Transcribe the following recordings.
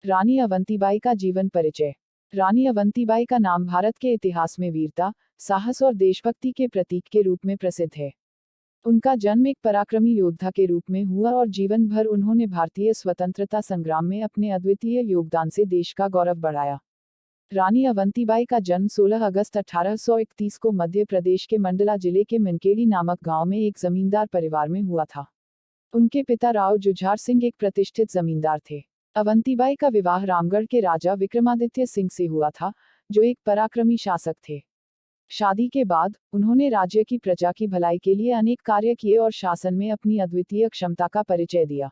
रानी अवंतीबाई का जीवन परिचय। रानी अवंतीबाई का नाम भारत के इतिहास में वीरता, साहस और देशभक्ति के प्रतीक के रूप में प्रसिद्ध है। उनका जन्म एक पराक्रमी योद्धा के रूप में हुआ और जीवन भर उन्होंने भारतीय स्वतंत्रता संग्राम में अपने अद्वितीय योगदान से देश का गौरव बढ़ाया। रानी अवंतीबाई का जन्म 16 अगस्त 1831 को मध्य प्रदेश के मंडला जिले के मनकेड़ी नामक गांव में एक जमींदार परिवार में हुआ था। उनके पिता राव जुझार सिंह एक प्रतिष्ठित जमींदार थे। अवंतीबाई का विवाह रामगढ़ के राजा विक्रमादित्य सिंह से हुआ था, जो एक पराक्रमी शासक थे। शादी के बाद उन्होंने राज्य की प्रजा की भलाई के लिए अनेक कार्य किए और शासन में अपनी अद्वितीय क्षमता का परिचय दिया।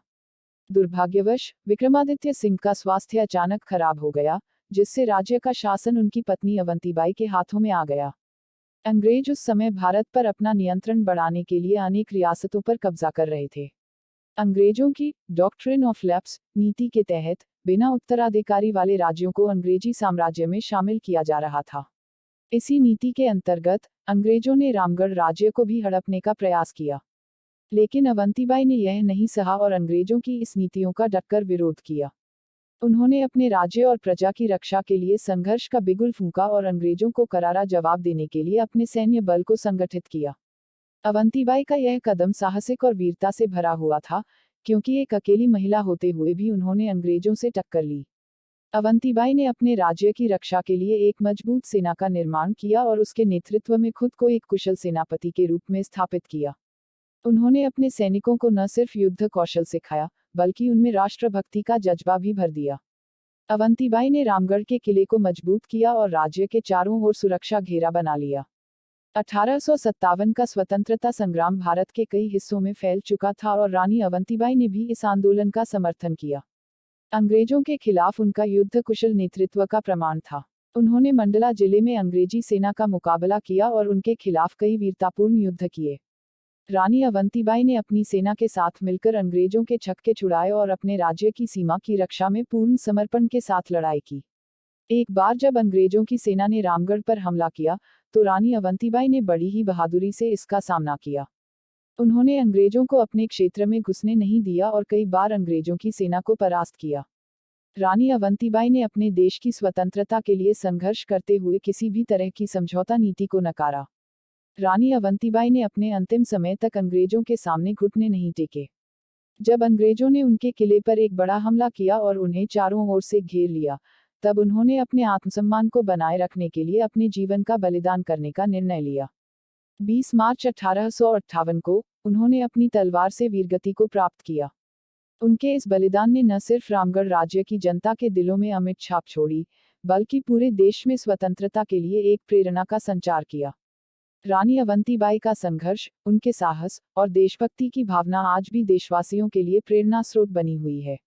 दुर्भाग्यवश विक्रमादित्य सिंह का स्वास्थ्य अचानक खराब हो गया, जिससे राज्य का शासन उनकी पत्नी अवंतीबाई के हाथों में आ गया। अंग्रेज उस समय भारत पर अपना नियंत्रण बढ़ाने के लिए अनेक रियासतों पर कब्जा कर रहे थे। अंग्रेजों की डॉक्ट्रिन ऑफ लैप्स नीति के तहत बिना उत्तराधिकारी वाले राज्यों को अंग्रेजी साम्राज्य में शामिल किया जा रहा था। इसी नीति के अंतर्गत अंग्रेजों ने रामगढ़ राज्य को भी हड़पने का प्रयास किया, लेकिन अवंतीबाई ने यह नहीं सहा और अंग्रेजों की इस नीतियों का डटकर विरोध किया। उन्होंने अपने राज्य और प्रजा की रक्षा के लिए संघर्ष का बिगुल फूंका और अंग्रेजों को करारा जवाब देने के लिए अपने सैन्य बल को संगठित किया। अवंतीबाई का यह कदम साहसिक और वीरता से भरा हुआ था, क्योंकि एक अकेली महिला होते हुए भी उन्होंने अंग्रेजों से टक्कर ली। अवंतीबाई ने अपने राज्य की रक्षा के लिए एक मजबूत सेना का निर्माण किया और उसके नेतृत्व में खुद को एक कुशल सेनापति के रूप में स्थापित किया। उन्होंने अपने सैनिकों को न सिर्फ युद्ध कौशल सिखाया, बल्कि उनमें राष्ट्रभक्ति का जज्बा भी भर दिया। अवंतीबाई ने रामगढ़ के किले को मजबूत किया और राज्य के चारों ओर सुरक्षा घेरा बना लिया। 1857 का स्वतंत्रता संग्राम भारत के कई हिस्सों में फैल चुका था और रानी अवंतीबाई ने भी इस आंदोलन का समर्थन किया। अंग्रेजों के खिलाफ उनका युद्ध कुशल नेतृत्व का प्रमाण था। उन्होंने मंडला जिले में अंग्रेजी सेना का मुकाबला किया और उनके खिलाफ कई वीरतापूर्ण युद्ध किए। रानी अवंतीबाई ने अपनी सेना के साथ मिलकर अंग्रेजों के छक्के छुड़ाए और अपने राज्य की सीमा की रक्षा में पूर्ण समर्पण के साथ लड़ाई की। एक बार जब अंग्रेजों की सेना ने रामगढ़ पर हमला किया, तो रानी अवंतीबाई ने बड़ी ही बहादुरी से इसका सामना किया। उन्होंने अंग्रेजों को अपने क्षेत्र में घुसने नहीं दिया और कई बार अंग्रेजों की सेना को परास्त किया। रानी अवंतीबाई ने अपने देश की स्वतंत्रता के लिए संघर्ष करते हुए किसी भी तरह की समझौता नीति को नकारा। रानी अवंतीबाई ने अपने अंतिम समय तक अंग्रेजों के सामने घुटने नहीं टेके। जब अंग्रेजों ने उनके किले पर एक बड़ा हमला किया और उन्हें चारों ओर से घेर लिया, तब उन्होंने अपने आत्मसम्मान को बनाए रखने के लिए अपने जीवन का बलिदान करने का निर्णय लिया। 20 मार्च 1858 को उन्होंने अपनी तलवार से वीरगति को प्राप्त किया। उनके इस बलिदान ने न सिर्फ रामगढ़ राज्य की जनता के दिलों में अमिट छाप छोड़ी, बल्कि पूरे देश में स्वतंत्रता के लिए एक प्रेरणा का संचार किया। रानी अवंतीबाई का संघर्ष, उनके साहस और देशभक्ति की भावना आज भी देशवासियों के लिए प्रेरणा स्रोत बनी हुई है।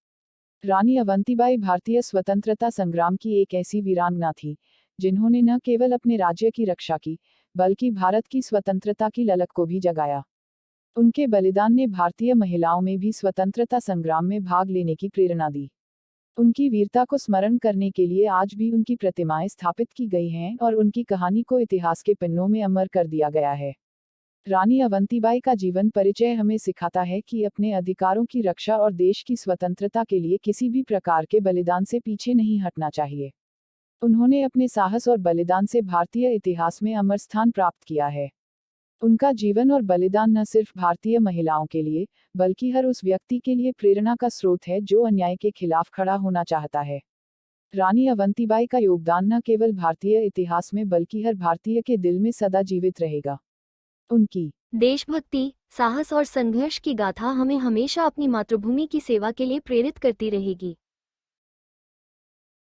रानी अवंतीबाई भारतीय स्वतंत्रता संग्राम की एक ऐसी वीरांगना थी, जिन्होंने न केवल अपने राज्य की रक्षा की, बल्कि भारत की स्वतंत्रता की ललक को भी जगाया। उनके बलिदान ने भारतीय महिलाओं में भी स्वतंत्रता संग्राम में भाग लेने की प्रेरणा दी। उनकी वीरता को स्मरण करने के लिए आज भी उनकी प्रतिमाएं स्थापित की गई हैं और उनकी कहानी को इतिहास के पन्नों में अमर कर दिया गया है। रानी अवंतीबाई का जीवन परिचय हमें सिखाता है कि अपने अधिकारों की रक्षा और देश की स्वतंत्रता के लिए किसी भी प्रकार के बलिदान से पीछे नहीं हटना चाहिए। उन्होंने अपने साहस और बलिदान से भारतीय इतिहास में अमर स्थान प्राप्त किया है। उनका जीवन और बलिदान न सिर्फ भारतीय महिलाओं के लिए, बल्कि हर उस व्यक्ति के लिए प्रेरणा का स्रोत है जो अन्याय के खिलाफ खड़ा होना चाहता है। रानी अवंतीबाई का योगदान न केवल भारतीय इतिहास में बल्कि हर भारतीय के दिल में सदा जीवित रहेगा। उनकी देशभक्ति, साहस और संघर्ष की गाथा हमें हमेशा अपनी मातृभूमि की सेवा के लिए प्रेरित करती रहेगी।